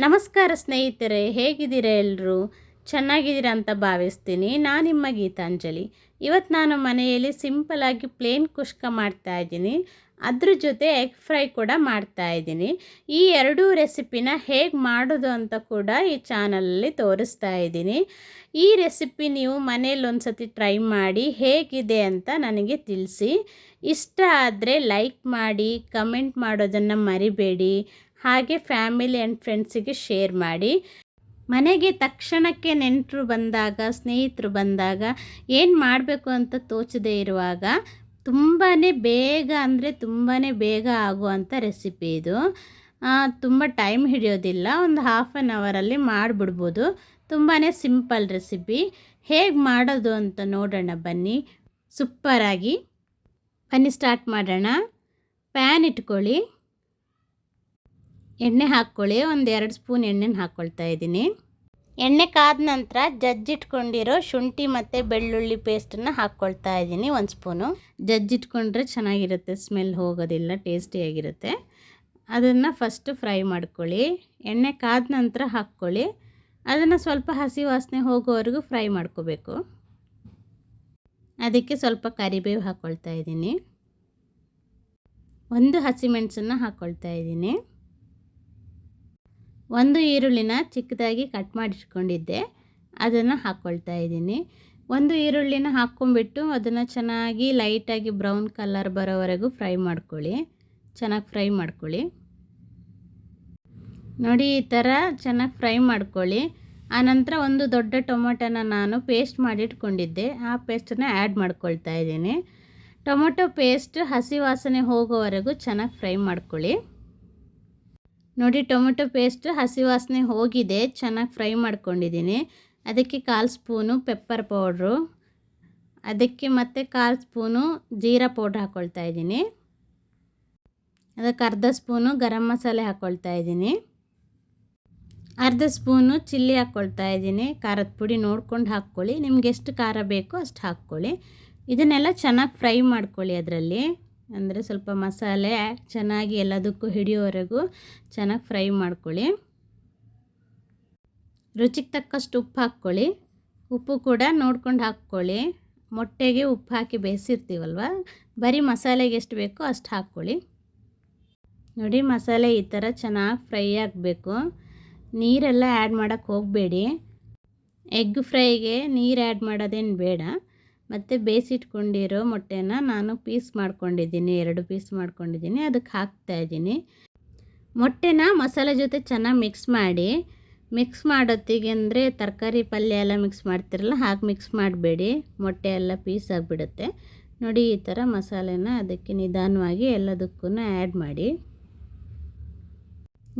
ನಮಸ್ಕಾರ ಸ್ನೇಹಿತರೆ, ಹೇಗಿದ್ದೀರಾ ಎಲ್ಲರೂ? ಚೆನ್ನಾಗಿದ್ದೀರಾ ಅಂತ ಭಾವಿಸ್ತೀನಿ. ನಾನು ನಿಮ್ಮ ಗೀತಾಂಜಲಿ. ಇವತ್ತು ನಾನು ಮನೆಯಲ್ಲಿ ಸಿಂಪಲಾಗಿ ಪ್ಲೇನ್ ಕುಷ್ಕ ಮಾಡ್ತಾಯಿದ್ದೀನಿ. ಅದ್ರ ಜೊತೆ ಎಗ್ ಫ್ರೈ ಕೂಡ ಮಾಡ್ತಾಯಿದ್ದೀನಿ. ಈ ಎರಡೂ ರೆಸಿಪಿನ ಹೇಗೆ ಮಾಡೋದು ಅಂತ ಕೂಡ ಈ ಚಾನಲಲ್ಲಿ ತೋರಿಸ್ತಾ ಇದ್ದೀನಿ. ಈ ರೆಸಿಪಿ ನೀವು ಮನೇಲಿ ಒಂದು ಸತಿ ಟ್ರೈ ಮಾಡಿ ಹೇಗಿದೆ ಅಂತ ನನಗೆ ತಿಳಿಸಿ. ಇಷ್ಟ ಆದರೆ ಲೈಕ್ ಮಾಡಿ, ಕಮೆಂಟ್ ಮಾಡೋದನ್ನು ಮರಿಬೇಡಿ. ಹಾಗೆ ಫ್ಯಾಮಿಲಿ ಆ್ಯಂಡ್ ಫ್ರೆಂಡ್ಸಿಗೆ ಶೇರ್ ಮಾಡಿ. ಮನೆಗೆ ತಕ್ಷಣಕ್ಕೆ ನೆಂಟರು ಬಂದಾಗ, ಸ್ನೇಹಿತರು ಬಂದಾಗ ಏನು ಮಾಡಬೇಕು ಅಂತ ತೋಚದೇ ಇರುವಾಗ ತುಂಬಾ ಬೇಗ ಅಂದರೆ ತುಂಬಾ ಬೇಗ ಆಗುವಂಥ ರೆಸಿಪಿ ಇದು. ತುಂಬ ಟೈಮ್ ಹಿಡಿಯೋದಿಲ್ಲ, ಒಂದು ಹಾಫ್ ಆನ್ ಅವರಲ್ಲಿ ಮಾಡಿಬಿಡ್ಬೋದು. ತುಂಬಾ ಸಿಂಪಲ್ ರೆಸಿಪಿ. ಹೇಗೆ ಮಾಡೋದು ಅಂತ ನೋಡೋಣ ಬನ್ನಿ. ಸೂಪರಾಗಿ ಬನ್ನಿ ಸ್ಟಾರ್ಟ್ ಮಾಡೋಣ. ಪ್ಯಾನ್ ಇಟ್ಕೊಳ್ಳಿ, ಎಣ್ಣೆ ಹಾಕ್ಕೊಳ್ಳಿ. ಒಂದು 2 ಸ್ಪೂನ್ ಎಣ್ಣೆನ ಹಾಕ್ಕೊಳ್ತಾ ಇದ್ದೀನಿ. ಎಣ್ಣೆ ಕಾದ ನಂತರ ಜಜ್ಜಿಟ್ಕೊಂಡಿರೋ ಶುಂಠಿ ಮತ್ತು ಬೆಳ್ಳುಳ್ಳಿ ಪೇಸ್ಟನ್ನು ಹಾಕ್ಕೊಳ್ತಾ ಇದ್ದೀನಿ 1 ಸ್ಪೂನು. ಜಜ್ಜಿಟ್ಕೊಂಡ್ರೆ ಚೆನ್ನಾಗಿರುತ್ತೆ, ಸ್ಮೆಲ್ ಹೋಗೋದಿಲ್ಲ, ಟೇಸ್ಟಿಯಾಗಿರುತ್ತೆ. ಅದನ್ನು ಫಸ್ಟು ಫ್ರೈ ಮಾಡ್ಕೊಳ್ಳಿ. ಎಣ್ಣೆ ಕಾದ ನಂತರ ಹಾಕ್ಕೊಳ್ಳಿ. ಅದನ್ನು ಸ್ವಲ್ಪ ಹಸಿ ವಾಸನೆ ಹೋಗೋವರೆಗೂ ಫ್ರೈ ಮಾಡ್ಕೋಬೇಕು. ಅದಕ್ಕೆ ಸ್ವಲ್ಪ ಕರಿಬೇವು ಹಾಕ್ಕೊಳ್ತಾ ಇದ್ದೀನಿ. 1 ಹಸಿಮೆಣಸನ್ನು ಹಾಕ್ಕೊಳ್ತಾ ಇದ್ದೀನಿ. 1 ಈರುಳ್ಳಿನ ಚಿಕ್ಕದಾಗಿ ಕಟ್ ಮಾಡಿಟ್ಕೊಂಡಿದ್ದೆ, ಅದನ್ನು ಹಾಕ್ಕೊಳ್ತಾ ಇದ್ದೀನಿ. 1 ಈರುಳ್ಳಿನ ಹಾಕ್ಕೊಂಬಿಟ್ಟು ಅದನ್ನು ಚೆನ್ನಾಗಿ ಲೈಟಾಗಿ ಬ್ರೌನ್ ಕಲರ್ ಬರೋವರೆಗೂ ಫ್ರೈ ಮಾಡ್ಕೊಳ್ಳಿ. ಚೆನ್ನಾಗಿ ಫ್ರೈ ಮಾಡ್ಕೊಳ್ಳಿ. ನೋಡಿ, ಈ ಥರ ಚೆನ್ನಾಗಿ ಫ್ರೈ ಮಾಡ್ಕೊಳ್ಳಿ. ಆನಂತರ 1 ದೊಡ್ಡ ಟೊಮೊಟೊನ ನಾನು ಪೇಸ್ಟ್ ಮಾಡಿಟ್ಕೊಂಡಿದ್ದೆ, ಆ ಪೇಸ್ಟನ್ನು ಆ್ಯಡ್ ಮಾಡ್ಕೊಳ್ತಾ ಇದ್ದೀನಿ. ಟೊಮೊಟೊ ಪೇಸ್ಟ್ ಹಸಿ ವಾಸನೆ ಹೋಗೋವರೆಗೂ ಚೆನ್ನಾಗಿ ಫ್ರೈ ಮಾಡ್ಕೊಳ್ಳಿ. ನೋಡಿ, ಟೊಮೊಟೊ ಪೇಸ್ಟ್ ಹಸಿ ವಾಸನೆ ಹೋಗಿದೆ, ಚೆನ್ನಾಗಿ ಫ್ರೈ ಮಾಡ್ಕೊಂಡಿದ್ದೀನಿ. ಅದಕ್ಕೆ 1/4 ಸ್ಪೂನು ಪೆಪ್ಪರ್ ಪೌಡ್ರು, ಅದಕ್ಕೆ ಮತ್ತು 1/4 ಸ್ಪೂನು ಜೀರಾ ಪೌಡ್ರ್ ಹಾಕ್ಕೊಳ್ತಾ ಇದ್ದೀನಿ. ಅದಕ್ಕೆ 1/2 ಸ್ಪೂನು ಗರಂ ಮಸಾಲೆ ಹಾಕ್ಕೊಳ್ತಾ ಇದ್ದೀನಿ. 1/2 ಸ್ಪೂನು ಚಿಲ್ಲಿ ಹಾಕ್ಕೊಳ್ತಾ ಇದ್ದೀನಿ. ಖಾರದ ಪುಡಿ ನೋಡ್ಕೊಂಡು ಹಾಕ್ಕೊಳ್ಳಿ, ನಿಮ್ಗೆ ಎಷ್ಟು ಖಾರ ಬೇಕೋ ಅಷ್ಟು ಹಾಕ್ಕೊಳ್ಳಿ. ಇದನ್ನೆಲ್ಲ ಚೆನ್ನಾಗಿ ಫ್ರೈ ಮಾಡ್ಕೊಳ್ಳಿ. ಅದರಲ್ಲಿ ಅಂದರೆ ಸ್ವಲ್ಪ ಮಸಾಲೆ ಚೆನ್ನಾಗಿ ಎಲ್ಲದಕ್ಕೂ ಹಿಡಿಯೋವರೆಗೂ ಚೆನ್ನಾಗಿ ಫ್ರೈ ಮಾಡ್ಕೊಳ್ಳಿ. ರುಚಿಗೆ ತಕ್ಕಷ್ಟು ಉಪ್ಪು ಹಾಕ್ಕೊಳ್ಳಿ. ಉಪ್ಪು ಕೂಡ ನೋಡ್ಕೊಂಡು ಹಾಕ್ಕೊಳ್ಳಿ. ಮೊಟ್ಟೆಗೆ ಉಪ್ಪು ಹಾಕಿ ಬೇಯಿಸಿರ್ತೀವಲ್ವ, ಬರೀ ಮಸಾಲೆಗೆ ಎಷ್ಟು ಬೇಕೋ ಅಷ್ಟು ಹಾಕ್ಕೊಳ್ಳಿ. ನೋಡಿ, ಮಸಾಲೆ ಈ ಥರ ಚೆನ್ನಾಗಿ ಫ್ರೈ ಆಗಬೇಕು. ನೀರೆಲ್ಲ ಆ್ಯಡ್ ಮಾಡೋಕ್ಕೆ ಹೋಗಬೇಡಿ. ಎಗ್ ಫ್ರೈಗೆ ನೀರು ಆ್ಯಡ್ ಮಾಡೋದೇನು ಬೇಡ. ಮತ್ತು ಬೇಯಿಸಿಟ್ಕೊಂಡಿರೋ ಮೊಟ್ಟೆನ ನಾನು ಪೀಸ್ ಮಾಡ್ಕೊಂಡಿದ್ದೀನಿ, 2 ಪೀಸ್ ಮಾಡ್ಕೊಂಡಿದ್ದೀನಿ, ಅದಕ್ಕೆ ಹಾಕ್ತಾಯಿದ್ದೀನಿ. ಮೊಟ್ಟೆನ ಮಸಾಲೆ ಜೊತೆ ಚೆನ್ನಾಗಿ ಮಿಕ್ಸ್ ಮಾಡಿ. ಮಿಕ್ಸ್ ಮಾಡೋತ್ತಿಗೆ ಅಂದರೆ ತರಕಾರಿ ಪಲ್ಯ ಎಲ್ಲ ಮಿಕ್ಸ್ ಮಾಡ್ತಿರಲ್ಲ, ಹಾಗೆ ಮಿಕ್ಸ್ ಮಾಡಬೇಡಿ, ಮೊಟ್ಟೆ ಎಲ್ಲ ಪೀಸ್ ಆಗಿಬಿಡುತ್ತೆ. ನೋಡಿ, ಈ ಥರ ಮಸಾಲೆನ ಅದಕ್ಕೆ ನಿಧಾನವಾಗಿ ಎಲ್ಲದಕ್ಕೂ ಆ್ಯಡ್ ಮಾಡಿ.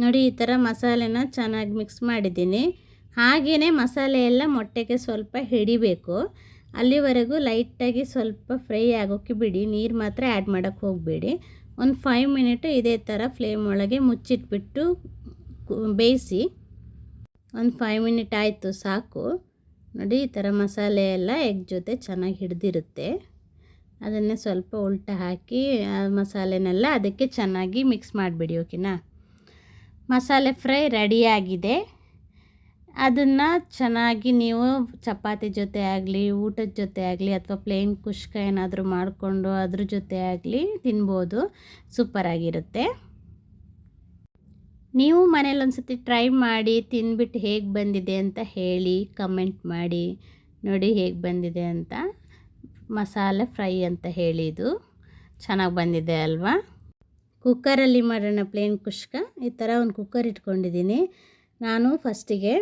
ನೋಡಿ, ಈ ಥರ ಮಸಾಲೆನ ಚೆನ್ನಾಗಿ ಮಿಕ್ಸ್ ಮಾಡಿದ್ದೀನಿ. ಹಾಗೆಯೇ ಮಸಾಲೆ ಎಲ್ಲ ಮೊಟ್ಟೆಗೆ ಸ್ವಲ್ಪ ಹಿಡಿಬೇಕು. ಅಲ್ಲಿವರೆಗೂ ಲೈಟಾಗಿ ಸ್ವಲ್ಪ ಫ್ರೈ ಆಗೋಕ್ಕೆ ಬಿಡಿ. ನೀರು ಮಾತ್ರ ಆ್ಯಡ್ ಮಾಡೋಕ್ಕೆ ಹೋಗಬೇಡಿ. ಒಂದು 5 ಮಿನಿಟು ಇದೇ ಥರ ಫ್ಲೇಮ್ ಒಳಗೆ ಮುಚ್ಚಿಟ್ಬಿಟ್ಟು ಬೇಯಿಸಿ. ಒಂದು 5 ಮಿನಿಟ್ ಆಯಿತು, ಸಾಕು. ನೋಡಿ, ಈ ಥರ ಮಸಾಲೆ ಎಲ್ಲ ಎಗ್ ಜೊತೆ ಚೆನ್ನಾಗಿ ಹಿಡಿದಿರುತ್ತೆ. ಅದನ್ನೇ ಸ್ವಲ್ಪ ಉಲ್ಟ ಹಾಕಿ ಆ ಮಸಾಲೆನೆಲ್ಲ ಅದಕ್ಕೆ ಚೆನ್ನಾಗಿ ಮಿಕ್ಸ್ ಮಾಡಿಬಿಡಿ. ಓಕೆನಾ? ಮಸಾಲೆ ಫ್ರೈ ರೆಡಿಯಾಗಿದೆ. ಅದನ್ನು ಚೆನ್ನಾಗಿ ನೀವು ಚಪಾತಿ ಜೊತೆ ಆಗಲಿ, ಊಟದ ಜೊತೆ ಆಗಲಿ, ಅಥವಾ ಪ್ಲೇನ್ ಕುಷ್ಕ ಏನಾದರೂ ಮಾಡಿಕೊಂಡು ಅದ್ರ ಜೊತೆ ಆಗಲಿ ತಿನ್ಬೋದು. ಸೂಪರಾಗಿರುತ್ತೆ. ನೀವು ಮನೇಲಿ ಒಂದು ಸತಿ ಟ್ರೈ ಮಾಡಿ ತಿಂದ್ಬಿಟ್ಟು ಹೇಗೆ ಬಂದಿದೆ ಅಂತ ಹೇಳಿ, ಕಮೆಂಟ್ ಮಾಡಿ. ನೋಡಿ ಹೇಗೆ ಬಂದಿದೆ ಅಂತ. ಮಸಾಲೆ ಫ್ರೈ ಅಂತ ಹೇಳಿದ್ದು ಚೆನ್ನಾಗಿ ಬಂದಿದೆ ಅಲ್ವಾ? ಕುಕ್ಕರಲ್ಲಿ ಮಾಡೋಣ ಪ್ಲೇನ್ ಕುಷ್ಕ. ಈ ಥರ ಒಂದು ಕುಕ್ಕರ್ ಇಟ್ಕೊಂಡಿದ್ದೀನಿ. ನಾನು ಫಸ್ಟಿಗೆ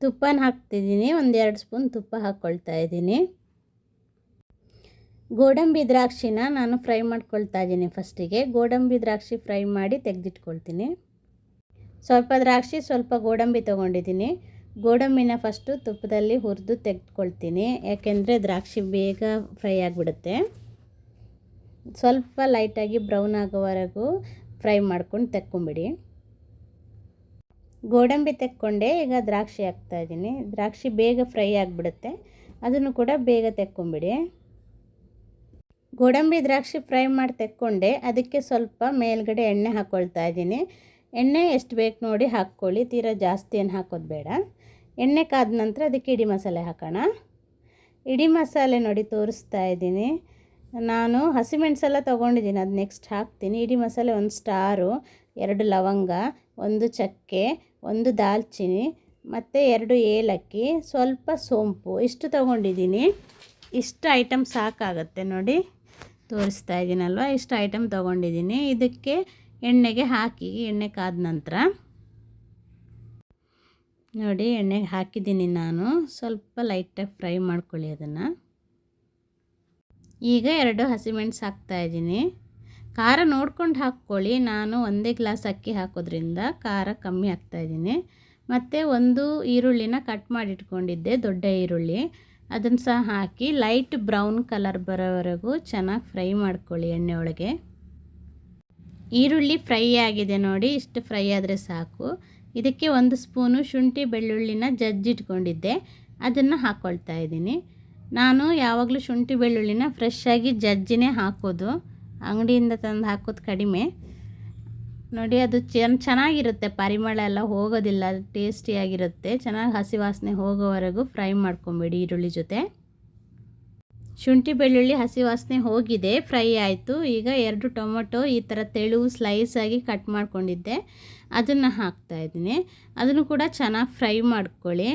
ತುಪ್ಪನ ಹಾಕ್ತಿದ್ದೀನಿ. 1-2 ಸ್ಪೂನ್ ತುಪ್ಪ ಹಾಕ್ಕೊಳ್ತಾ ಇದ್ದೀನಿ. ಗೋಡಂಬಿ ದ್ರಾಕ್ಷಿನ ನಾನು ಫ್ರೈ ಮಾಡ್ಕೊಳ್ತಾ ಇದ್ದೀನಿ. ಫಸ್ಟಿಗೆ ಗೋಡಂಬಿ ದ್ರಾಕ್ಷಿ ಫ್ರೈ ಮಾಡಿ ತೆಗೆದಿಟ್ಕೊಳ್ತೀನಿ. ಸ್ವಲ್ಪ ದ್ರಾಕ್ಷಿ, ಸ್ವಲ್ಪ ಗೋಡಂಬಿ ತೊಗೊಂಡಿದ್ದೀನಿ. ಗೋಡಂಬಿನ ಫಸ್ಟು ತುಪ್ಪದಲ್ಲಿ ಹುರಿದು ತೆಗೆದುಕೊಳ್ತೀನಿ, ಯಾಕೆಂದರೆ ದ್ರಾಕ್ಷಿ ಬೇಗ ಫ್ರೈ ಆಗಿಬಿಡುತ್ತೆ. ಸ್ವಲ್ಪ ಲೈಟಾಗಿ ಬ್ರೌನ್ ಆಗೋವರೆಗೂ ಫ್ರೈ ಮಾಡ್ಕೊಂಡು ತೆಕ್ಕೊಂಬಿಡಿ. ಗೋಡಂಬಿ ತೆಕ್ಕೊಂಡೆ, ಈಗ ದ್ರಾಕ್ಷಿ ಹಾಕ್ತಾಯಿದ್ದೀನಿ. ದ್ರಾಕ್ಷಿ ಬೇಗ ಫ್ರೈ ಆಗಿಬಿಡುತ್ತೆ, ಅದನ್ನು ಕೂಡ ಬೇಗ ತೆಕ್ಕೊಂಬಿಡಿ. ಗೋಡಂಬಿ ದ್ರಾಕ್ಷಿ ಫ್ರೈ ಮಾಡಿ ತೆಕ್ಕೊಂಡೆ, ಅದಕ್ಕೆ ಸ್ವಲ್ಪ ಮೇಲ್ಗಡೆ ಎಣ್ಣೆ ಹಾಕ್ಕೊಳ್ತಾ ಇದ್ದೀನಿ. ಎಣ್ಣೆ ಎಷ್ಟು ಬೇಕು ನೋಡಿ ಹಾಕ್ಕೊಳ್ಳಿ, ತೀರಾ ಜಾಸ್ತಿ ಏನು ಹಾಕೋದು ಬೇಡ. ಎಣ್ಣೆ ಕಾದ ನಂತರ ಅದಕ್ಕೆ ಇಡಿ ಮಸಾಲೆ ಹಾಕೋಣ. ಇಡಿ ಮಸಾಲೆ ನೋಡಿ ತೋರಿಸ್ತಾ ಇದ್ದೀನಿ. ನಾನು ಹಸಿಮೆಣಸೆಲ್ಲ ತೊಗೊಂಡಿದ್ದೀನಿ, ಅದು ನೆಕ್ಸ್ಟ್ ಹಾಕ್ತೀನಿ. ಇಡಿ ಮಸಾಲೆ 1 ಸ್ಟಾರು, 2 ಲವಂಗ, 1 ಚಕ್ಕೆ, 1 ದಾಲ್ಚಿನ್ನಿ ಮತ್ತು 2 ಏಲಕ್ಕಿ, ಸ್ವಲ್ಪ ಸೋಂಪು, ಇಷ್ಟು ತೊಗೊಂಡಿದ್ದೀನಿ. ಇಷ್ಟು ಐಟಮ್ ಸಾಕಾಗುತ್ತೆ ನೋಡಿ, ತೋರಿಸ್ತಾ ಇದ್ದೀನಲ್ವ, ಇಷ್ಟು ಐಟಮ್ ತೊಗೊಂಡಿದ್ದೀನಿ. ಇದಕ್ಕೆ ಎಣ್ಣೆಗೆ ಹಾಕಿ, ಎಣ್ಣೆ ಕಾದ ನಂತರ ನೋಡಿ ಎಣ್ಣೆಗೆ ಹಾಕಿದ್ದೀನಿ ನಾನು. ಸ್ವಲ್ಪ ಲೈಟಾಗಿ ಫ್ರೈ ಮಾಡ್ಕೊಳ್ಳಿ ಅದನ್ನು. ಈಗ 2 ಹಸಿಮೆಣಸು ಹಾಕ್ತಾಯಿದ್ದೀನಿ. ಖಾರ ನೋಡ್ಕೊಂಡು ಹಾಕ್ಕೊಳ್ಳಿ. ನಾನು ಒಂದೇ ಗ್ಲಾಸ್ ಅಕ್ಕಿ ಹಾಕೋದ್ರಿಂದ ಖಾರ ಕಮ್ಮಿ ಹಾಕ್ತಾಯಿದ್ದೀನಿ. ಮತ್ತು 1 ಈರುಳ್ಳಿನ ಕಟ್ ಮಾಡಿ ಇಟ್ಕೊಂಡಿದ್ದೆ, ದೊಡ್ಡ ಈರುಳ್ಳಿ, ಅದನ್ನು ಸಹ ಹಾಕಿ ಲೈಟ್ ಬ್ರೌನ್ ಕಲರ್ ಬರೋವರೆಗೂ ಚೆನ್ನಾಗಿ ಫ್ರೈ ಮಾಡ್ಕೊಳ್ಳಿ ಎಣ್ಣೆ ಒಳಗೆ. ಈರುಳ್ಳಿ ಫ್ರೈ ಆಗಿದೆ ನೋಡಿ, ಇಷ್ಟು ಫ್ರೈ ಆದರೆ ಸಾಕು. ಇದಕ್ಕೆ 1 ಸ್ಪೂನು ಶುಂಠಿ ಬೆಳ್ಳುಳ್ಳಿನ ಜಜ್ಜಿಟ್ಕೊಂಡಿದ್ದೆ, ಅದನ್ನು ಹಾಕ್ಕೊಳ್ತಾ ಇದ್ದೀನಿ. ನಾನು ಯಾವಾಗಲೂ ಶುಂಠಿ ಬೆಳ್ಳುಳ್ಳಿನ ಫ್ರೆಶ್ಶಾಗಿ ಜಜ್ಜಿನೇ ಹಾಕೋದು, ಅಂಗಡಿಯಿಂದ ತಂದು ಹಾಕೋದು ಕಡಿಮೆ. ನೋಡಿ ಅದು ಚೆನ್ನಾಗಿರುತ್ತೆ, ಪರಿಮಳ ಎಲ್ಲ ಹೋಗೋದಿಲ್ಲ, ಅದು ಟೇಸ್ಟಿಯಾಗಿರುತ್ತೆ. ಚೆನ್ನಾಗಿ ಹಸಿ ವಾಸನೆ ಹೋಗೋವರೆಗೂ ಫ್ರೈ ಮಾಡ್ಕೊಂಬೇಡಿ ಈರುಳ್ಳಿ ಜೊತೆ. ಶುಂಠಿ ಬೆಳ್ಳುಳ್ಳಿ ಹಸಿ ವಾಸನೆ ಹೋಗಿದೆ, ಫ್ರೈ ಆಯಿತು. ಈಗ 2 ಟೊಮೊಟೊ ಈ ಥರ ತೆಳು ಸ್ಲೈಸಾಗಿ ಕಟ್ ಮಾಡ್ಕೊಂಡಿದ್ದೆ, ಅದನ್ನು ಹಾಕ್ತಾಯಿದ್ದೀನಿ. ಅದನ್ನು ಕೂಡ ಚೆನ್ನಾಗಿ ಫ್ರೈ ಮಾಡ್ಕೊಳ್ಳಿ.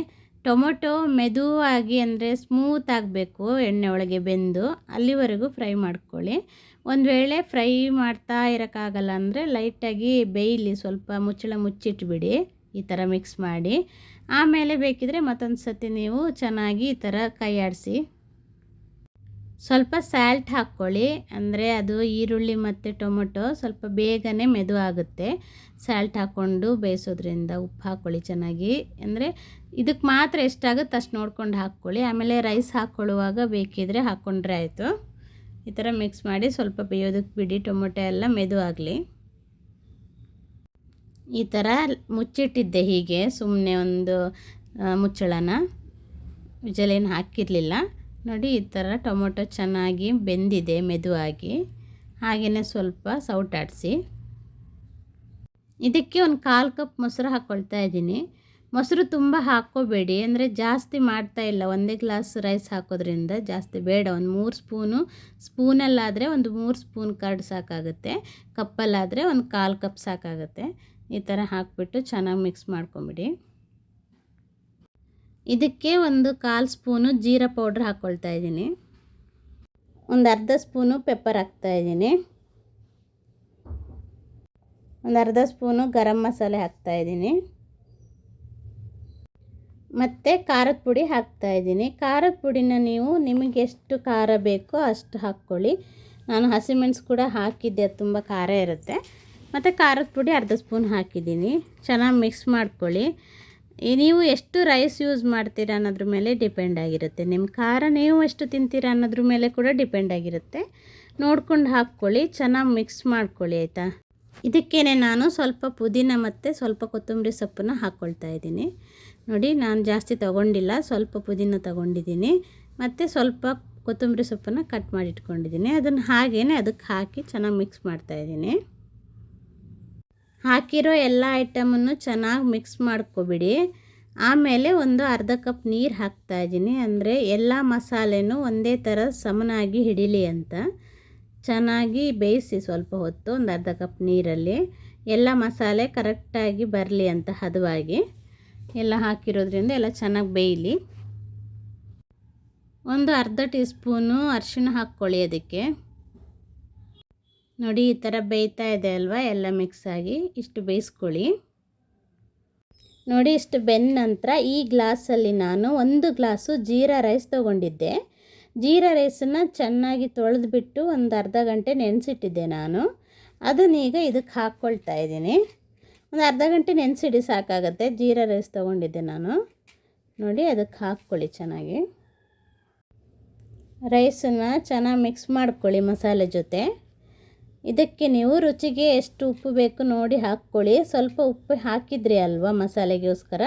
ಟೊಮೊಟೊ ಮೆದುವಾಗಿ ಅಂದರೆ ಸ್ಮೂತ್ ಆಗಬೇಕು, ಎಣ್ಣೆ ಒಳಗೆ ಬೆಂದು, ಅಲ್ಲಿವರೆಗೂ ಫ್ರೈ ಮಾಡ್ಕೊಳ್ಳಿ. ಒಂದು ವೇಳೆ ಫ್ರೈ ಮಾಡ್ತಾ ಇರೋಕ್ಕಾಗಲ್ಲ ಅಂದರೆ ಲೈಟಾಗಿ ಬೇಯಲಿ, ಸ್ವಲ್ಪ ಮುಚ್ಚಳ ಮುಚ್ಚಿಟ್ಬಿಡಿ, ಈ ಥರ ಮಿಕ್ಸ್ ಮಾಡಿ. ಆಮೇಲೆ ಬೇಕಿದ್ರೆ ಮತ್ತೊಂದು ಸತಿ ನೀವು ಚೆನ್ನಾಗಿ ಈ ಥರ ಕೈ ಆಡಿಸಿ. ಸ್ವಲ್ಪ ಸಾಲ್ಟ್ ಹಾಕ್ಕೊಳ್ಳಿ, ಅಂದರೆ ಅದು ಈರುಳ್ಳಿ ಮತ್ತು ಟೊಮೊಟೊ ಸ್ವಲ್ಪ ಬೇಗನೆ ಮೆದು ಆಗುತ್ತೆ ಸಾಲ್ಟ್ ಹಾಕ್ಕೊಂಡು ಬೇಯಿಸೋದ್ರಿಂದ. ಉಪ್ಪು ಹಾಕ್ಕೊಳ್ಳಿ ಚೆನ್ನಾಗಿ, ಅಂದರೆ ಇದಕ್ಕೆ ಮಾತ್ರ ಎಷ್ಟಾಗುತ್ತೆ ಅಷ್ಟು ನೋಡ್ಕೊಂಡು ಹಾಕ್ಕೊಳ್ಳಿ. ಆಮೇಲೆ ರೈಸ್ ಹಾಕ್ಕೊಳ್ಳುವಾಗ ಬೇಕಿದ್ರೆ ಹಾಕ್ಕೊಂಡ್ರೆ ಆಯಿತು. ಈ ಥರ ಮಿಕ್ಸ್ ಮಾಡಿ ಸ್ವಲ್ಪ ಬೇಯೋದಕ್ಕೆ ಬಿಡಿ, ಟೊಮೊಟೊ ಎಲ್ಲ ಮೆದು ಆಗಲಿ. ಈ ಥರ ಮುಚ್ಚಿಟ್ಟಿದ್ದೆ ಹೀಗೆ ಸುಮ್ಮನೆ ಒಂದು ಮುಚ್ಚಳನ, ವಿಜಲೇನು ಹಾಕಿರಲಿಲ್ಲ ನೋಡಿ. ಈ ಥರ ಟೊಮೊಟೊ ಚೆನ್ನಾಗಿ ಬೆಂದಿದೆ ಮೆದುವಾಗಿ, ಹಾಗೆಯೇ ಸ್ವಲ್ಪ ಸೌಟಾಡಿಸಿ. ಇದಕ್ಕೆ 1/4 ಕಪ್ ಮೊಸರು ಹಾಕ್ಕೊಳ್ತಾ ಇದ್ದೀನಿ. ಮೊಸರು ತುಂಬ ಹಾಕ್ಕೋಬೇಡಿ, ಅಂದರೆ ಜಾಸ್ತಿ ಮಾಡ್ತಾ ಇಲ್ಲ, ಒಂದೇ ಗ್ಲಾಸ್ ರೈಸ್ ಹಾಕೋದ್ರಿಂದ ಜಾಸ್ತಿ ಬೇಡ. 3 ಸ್ಪೂನು, ಸ್ಪೂನಲ್ಲಾದರೆ 3 ಸ್ಪೂನ್ ಕರ್ಡ್ ಸಾಕಾಗುತ್ತೆ, ಕಪ್ಪಲ್ಲಾದರೆ 1/4 ಕಪ್ ಸಾಕಾಗುತ್ತೆ. ಈ ಥರ ಹಾಕಿಬಿಟ್ಟು ಚೆನ್ನಾಗಿ ಮಿಕ್ಸ್ ಮಾಡ್ಕೊಂಬಿಡಿ. ಇದಕ್ಕೆ 1/4 ಸ್ಪೂನು ಜೀರಾ ಪೌಡ್ರ್ ಹಾಕ್ಕೊಳ್ತಾ ಇದ್ದೀನಿ. 1/2 ಸ್ಪೂನು ಪೆಪ್ಪರ್ ಹಾಕ್ತಾಯಿದ್ದೀನಿ. 1/2 ಸ್ಪೂನು ಗರಂ ಮಸಾಲೆ ಹಾಕ್ತಾಯಿದ್ದೀನಿ. ಮತ್ತು ಖಾರದ ಪುಡಿ ಹಾಕ್ತಾಯಿದ್ದೀನಿ. ಖಾರದ ಪುಡಿನ ನೀವು ನಿಮಗೆ ಎಷ್ಟು ಖಾರ ಬೇಕೋ ಅಷ್ಟು ಹಾಕ್ಕೊಳ್ಳಿ. ನಾನು ಹಸಿಮೆಣಸು ಕೂಡ ಹಾಕಿದ್ದೆ, ಅದು ತುಂಬ ಖಾರ ಇರುತ್ತೆ. ಮತ್ತು ಖಾರದ ಪುಡಿ 1/2 ಸ್ಪೂನ್ ಹಾಕಿದ್ದೀನಿ. ಚೆನ್ನಾಗಿ ಮಿಕ್ಸ್ ಮಾಡ್ಕೊಳ್ಳಿ. ನೀವು ಎಷ್ಟು ರೈಸ್ ಯೂಸ್ ಮಾಡ್ತೀರಾ ಅನ್ನೋದ್ರ ಮೇಲೆ ಡಿಪೆಂಡ್ ಆಗಿರುತ್ತೆ. ನಿಮ್ಮ ಖಾರ ನೀವು ಎಷ್ಟು ತಿಂತೀರಾ ಅನ್ನೋದ್ರ ಮೇಲೆ ಕೂಡ ಡಿಪೆಂಡ್ ಆಗಿರುತ್ತೆ. ನೋಡ್ಕೊಂಡು ಹಾಕ್ಕೊಳ್ಳಿ, ಚೆನ್ನಾಗಿ ಮಿಕ್ಸ್ ಮಾಡ್ಕೊಳ್ಳಿ ಆಯಿತಾ. ಇದಕ್ಕೇ ನಾನು ಸ್ವಲ್ಪ ಪುದೀನ ಮತ್ತು ಸ್ವಲ್ಪ ಕೊತ್ತಂಬರಿ ಸೊಪ್ಪನ್ನು ಹಾಕ್ಕೊಳ್ತಾ ಇದ್ದೀನಿ. ನೋಡಿ ನಾನು ಜಾಸ್ತಿ ತೊಗೊಂಡಿಲ್ಲ, ಸ್ವಲ್ಪ ಪುದೀನ ತೊಗೊಂಡಿದ್ದೀನಿ ಮತ್ತು ಸ್ವಲ್ಪ ಕೊತ್ತಂಬರಿ ಸೊಪ್ಪನ್ನು ಕಟ್ ಮಾಡಿ ಇಟ್ಕೊಂಡಿದ್ದೀನಿ. ಅದನ್ನು ಹಾಗೇ ಅದಕ್ಕೆ ಹಾಕಿ ಚೆನ್ನಾಗಿ ಮಿಕ್ಸ್ ಮಾಡ್ತಾಯಿದ್ದೀನಿ. ಹಾಕಿರೋ ಎಲ್ಲ ಐಟಮನ್ನು ಚೆನ್ನಾಗಿ ಮಿಕ್ಸ್ ಮಾಡ್ಕೊಬಿಡಿ. ಆಮೇಲೆ 1/2 ಕಪ್ ನೀರು ಹಾಕ್ತಾಯಿದ್ದೀನಿ, ಅಂದರೆ ಎಲ್ಲ ಮಸಾಲೆನೂ ಒಂದೇ ಥರ ಸಮನಾಗಿ ಹಿಡೀಲಿ ಅಂತ. ಚೆನ್ನಾಗಿ ಬೇಯಿಸಿ ಸ್ವಲ್ಪ ಹೊತ್ತು 1/2 ಕಪ್ ನೀರಲ್ಲಿ, ಎಲ್ಲ ಮಸಾಲೆ ಕರೆಕ್ಟಾಗಿ ಬರಲಿ ಅಂತ ಹದವಾಗಿ. ಎಲ್ಲ ಹಾಕಿರೋದ್ರಿಂದ ಎಲ್ಲ ಚೆನ್ನಾಗಿ ಬೇಯಲಿ. 1/2 ಟೀ ಸ್ಪೂನು ಅರಿಶಿಣ ಹಾಕ್ಕೊಳ್ಳಿ ಅದಕ್ಕೆ. ನೋಡಿ ಈ ಥರ ಬೇಯ್ತಾ ಇದೆ ಅಲ್ವಾ, ಎಲ್ಲ ಮಿಕ್ಸ್ ಆಗಿ ಇಷ್ಟು ಬೇಯಿಸ್ಕೊಳ್ಳಿ. ನೋಡಿ ಇಷ್ಟು ಬೆಂದ ನಂತರ ಈ ಗ್ಲಾಸಲ್ಲಿ ನಾನು 1 ಗ್ಲಾಸು ಜೀರಾ ರೈಸ್ ತೊಗೊಂಡಿದ್ದೆ. ಜೀರಾ ರೈಸನ್ನು ಚೆನ್ನಾಗಿ ತೊಳೆದ್ಬಿಟ್ಟು ಒಂದು ಅರ್ಧ ಗಂಟೆ ನೆನೆಸಿಟ್ಟಿದ್ದೆ ನಾನು. ಅದನ್ನೀಗ ಇದಕ್ಕೆ ಹಾಕ್ಕೊಳ್ತಾ ಇದ್ದೀನಿ. ಒಂದು ಅರ್ಧ ಗಂಟೆ ನೆನೆಸಿಡಿ ಸಾಕಾಗುತ್ತೆ. ಜೀರಾ ರೈಸ್ ತೊಗೊಂಡಿದ್ದೆ ನಾನು. ನೋಡಿ ಅದಕ್ಕೆ ಹಾಕ್ಕೊಳ್ಳಿ ಚೆನ್ನಾಗಿ. ರೈಸನ್ನು ಚೆನ್ನಾಗಿ ಮಿಕ್ಸ್ ಮಾಡ್ಕೊಳ್ಳಿ ಮಸಾಲೆ ಜೊತೆ. ಇದಕ್ಕೆ ನೀವು ರುಚಿಗೆ ಎಷ್ಟು ಉಪ್ಪು ಬೇಕು ನೋಡಿ ಹಾಕ್ಕೊಳ್ಳಿ. ಸ್ವಲ್ಪ ಉಪ್ಪು ಹಾಕಿದ್ರಿ ಅಲ್ವಾ ಮಸಾಲೆಗೋಸ್ಕರ,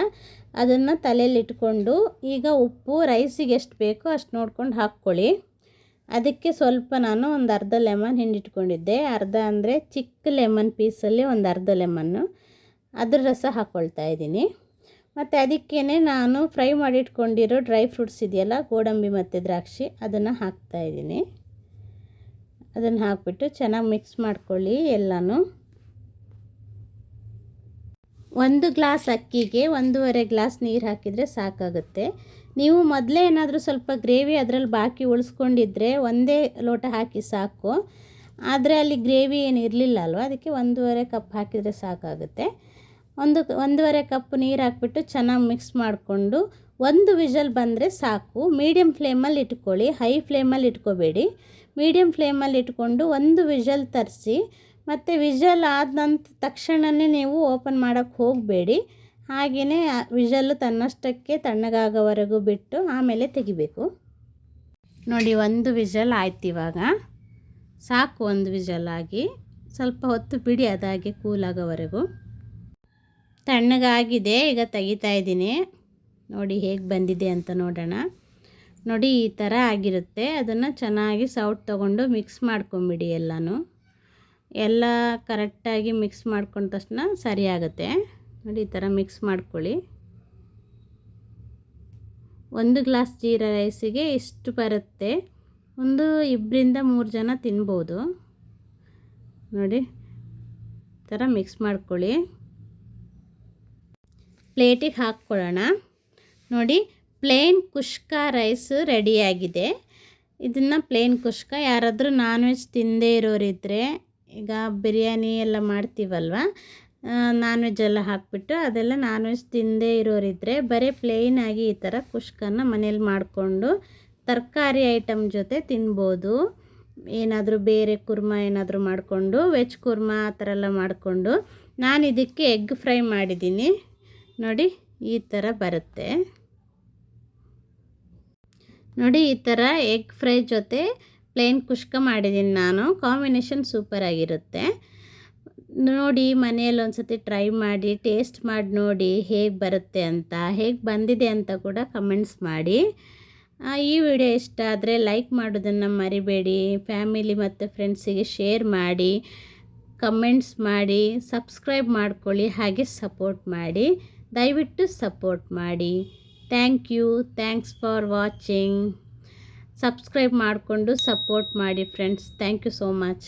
ಅದನ್ನು ತಲೆಯಲ್ಲಿಟ್ಕೊಂಡು ಈಗ ಉಪ್ಪು ರೈಸಿಗೆ ಎಷ್ಟು ಬೇಕೋ ಅಷ್ಟು ನೋಡ್ಕೊಂಡು ಹಾಕ್ಕೊಳ್ಳಿ. ಅದಕ್ಕೆ ಸ್ವಲ್ಪ ನಾನು ಒಂದು ಅರ್ಧ ಲೆಮನ್ ಹಿಂಡಿಟ್ಕೊಂಡಿದ್ದೆ. ಅರ್ಧ ಅಂದರೆ ಚಿಕ್ಕ ಲೆಮನ್ ಪೀಸಲ್ಲಿ ಒಂದು ಅರ್ಧ ಲೆಮನ್ನು ಅದ್ರ ರಸ ಹಾಕ್ಕೊಳ್ತಾ ಇದ್ದೀನಿ. ಮತ್ತು ಅದಕ್ಕೇ ನಾನು ಫ್ರೈ ಮಾಡಿಟ್ಕೊಂಡಿರೋ ಡ್ರೈ ಫ್ರೂಟ್ಸ್ ಇದೆಯಲ್ಲ, ಗೋಡಂಬಿ ಮತ್ತು ದ್ರಾಕ್ಷಿ, ಅದನ್ನು ಹಾಕ್ತಾಯಿದ್ದೀನಿ. ಅದನ್ನು ಹಾಕಿಬಿಟ್ಟು ಚೆನ್ನಾಗಿ ಮಿಕ್ಸ್ ಮಾಡ್ಕೊಳ್ಳಿ ಎಲ್ಲನೂ. 1 ಗ್ಲಾಸ್ ಅಕ್ಕಿಗೆ 1.5 ಗ್ಲಾಸ್ ನೀರು ಹಾಕಿದರೆ ಸಾಕಾಗುತ್ತೆ. ನೀವು ಮೊದಲೇ ಏನಾದರೂ ಸ್ವಲ್ಪ ಗ್ರೇವಿ ಅದರಲ್ಲಿ ಬಾಕಿ ಉಳಿಸ್ಕೊಂಡಿದ್ರೆ ಒಂದೇ ಲೋಟ ಹಾಕಿ ಸಾಕು. ಆದರೆ ಅಲ್ಲಿ ಗ್ರೇವಿ ಏನು ಇರಲಿಲ್ಲ ಅಲ್ವ, ಅದಕ್ಕೆ 1.5 ಕಪ್ ಹಾಕಿದರೆ ಸಾಕಾಗುತ್ತೆ. 1.5 ಕಪ್ ನೀರು ಹಾಕ್ಬಿಟ್ಟು ಚೆನ್ನಾಗಿ ಮಿಕ್ಸ್ ಮಾಡಿಕೊಂಡು 1 ವಿಷಲ್ ಬಂದರೆ ಸಾಕು. ಮೀಡಿಯಮ್ ಫ್ಲೇಮಲ್ಲಿ ಇಟ್ಕೊಳ್ಳಿ, ಹೈ ಫ್ಲೇಮಲ್ಲಿ ಇಟ್ಕೋಬೇಡಿ. ಮೀಡಿಯಮ್ ಫ್ಲೇಮಲ್ಲಿ ಇಟ್ಕೊಂಡು 1 ವಿಷಲ್ ತರಿಸಿ. ಮತ್ತು ವಿಷಲ್ ಆದ ತಕ್ಷಣವೇ ನೀವು ಓಪನ್ ಮಾಡೋಕ್ಕೆ ಹೋಗಬೇಡಿ. ಹಾಗೆಯೇ ವಿಷಲ್ಲು ತನ್ನಷ್ಟಕ್ಕೆ ತಣ್ಣಗಾಗೋವರೆಗೂ ಬಿಟ್ಟು ಆಮೇಲೆ ತೆಗಿಬೇಕು. ನೋಡಿ, 1 ವಿಷಲ್ ಆಯ್ತು. ಇವಾಗ ಸಾಕು, 1 ವಿಷಲ್ ಆಗಿ ಸ್ವಲ್ಪ ಹೊತ್ತು ಬಿಡಿ ಅದಾಗೆ ಕೂಲಾಗೋವರೆಗೂ. ತಣ್ಣಗಾಗಿದೆ, ಈಗ ತೆಗಿತಾ ಇದ್ದೀನಿ. ನೋಡಿ ಹೇಗೆ ಬಂದಿದೆ ಅಂತ ನೋಡೋಣ. ನೋಡಿ ಈ ಥರ ಆಗಿರುತ್ತೆ. ಅದನ್ನು ಚೆನ್ನಾಗಿ ಸೌಟ್ ತೊಗೊಂಡು ಮಿಕ್ಸ್ ಮಾಡ್ಕೊಂಬಿಡಿ. ಎಲ್ಲ ಕರೆಕ್ಟಾಗಿ ಮಿಕ್ಸ್ ಮಾಡ್ಕೊಂಡ ತಕ್ಷಣ ಸರಿ ಆಗುತ್ತೆ. ನೋಡಿ ಈ ಥರ ಮಿಕ್ಸ್ ಮಾಡ್ಕೊಳ್ಳಿ. 1 ಗ್ಲಾಸ್ ಜೀರಾ ರೈಸಿಗೆ ಇಷ್ಟು ಬರುತ್ತೆ. 2-3 ಜನ ತಿನ್ಬೋದು. ನೋಡಿ ಈ ಥರ ಮಿಕ್ಸ್ ಮಾಡ್ಕೊಳ್ಳಿ. ಪ್ಲೇಟಿಗೆ ಹಾಕ್ಕೊಳ್ಳೋಣ. ನೋಡಿ, ಪ್ಲೇನ್ ಕುಷ್ಕ ರೈಸ್ ರೆಡಿಯಾಗಿದೆ. ಇದನ್ನು ಪ್ಲೇನ್ ಕುಷ್ಕ, ಯಾರಾದರೂ ನಾನ್ ವೆಜ್ ತಿನ್ನದೇ ಇರೋರಿದ್ದರೆ, ಈಗ ಬಿರಿಯಾನಿ ಎಲ್ಲ ಮಾಡ್ತೀವಲ್ವ, ನಾನ್ ವೆಜ್ ಎಲ್ಲ ಹಾಕಿಬಿಟ್ಟು ಅದೆಲ್ಲ ನಾನ್ ವೆಜ್ ತಿನ್ನದೇ ಇರೋರಿದ್ದರೆ ಬರೀ ಪ್ಲೇನಾಗಿ ಈ ಥರ ಕುಷ್ಕನ ಮನೇಲಿ ಮಾಡಿಕೊಂಡು ತರಕಾರಿ ಐಟಮ್ ಜೊತೆ ತಿನ್ಬೋದು. ಏನಾದರೂ ಬೇರೆ ಕುರ್ಮಾ ಏನಾದರೂ ಮಾಡಿಕೊಂಡು, ವೆಜ್ ಕುರ್ಮಾ ಆ ಥರ ಎಲ್ಲ ಮಾಡಿಕೊಂಡು. ನಾನು ಇದಕ್ಕೆ ಎಗ್ ಫ್ರೈ ಮಾಡಿದ್ದೀನಿ. ನೋಡಿ ಈ ಥರ ಬರುತ್ತೆ. ನೋಡಿ ಈ ಥರ ಎಗ್ ಫ್ರೈ ಜೊತೆ ಪ್ಲೇನ್ ಕುಷ್ಕ ಮಾಡಿದ್ದೀನಿ ನಾನು. ಕಾಂಬಿನೇಷನ್ ಸೂಪರಾಗಿರುತ್ತೆ. ನೋಡಿ, ಮನೆಯಲ್ಲಿ ಒಂದು ಸತಿ ಟ್ರೈ ಮಾಡಿ, ಟೇಸ್ಟ್ ಮಾಡಿ ನೋಡಿ ಹೇಗೆ ಬರುತ್ತೆ ಅಂತ. ಹೇಗೆ ಬಂದಿದೆ ಅಂತ ಕೂಡ ಕಮೆಂಟ್ಸ್ ಮಾಡಿ. ಈ ವಿಡಿಯೋ ಇಷ್ಟ ಆದರೆ ಲೈಕ್ ಮಾಡೋದನ್ನು ಮರಿಬೇಡಿ. ಫ್ಯಾಮಿಲಿ ಮತ್ತು ಫ್ರೆಂಡ್ಸಿಗೆ ಶೇರ್ ಮಾಡಿ, ಕಮೆಂಟ್ಸ್ ಮಾಡಿ, ಸಬ್ಸ್ಕ್ರೈಬ್ ಮಾಡ್ಕೊಳ್ಳಿ. ಹಾಗೆ ಸಪೋರ್ಟ್ ಮಾಡಿ, ದಯವಿಟ್ಟು ಸಪೋರ್ಟ್ ಮಾಡಿ. Thanks for watching. ಸಬ್ಸ್ಕ್ರೈಬ್ ಮಾಡಿಕೊಂಡು ಸಪೋರ್ಟ್ ಮಾಡಿ friends. Thank you so much.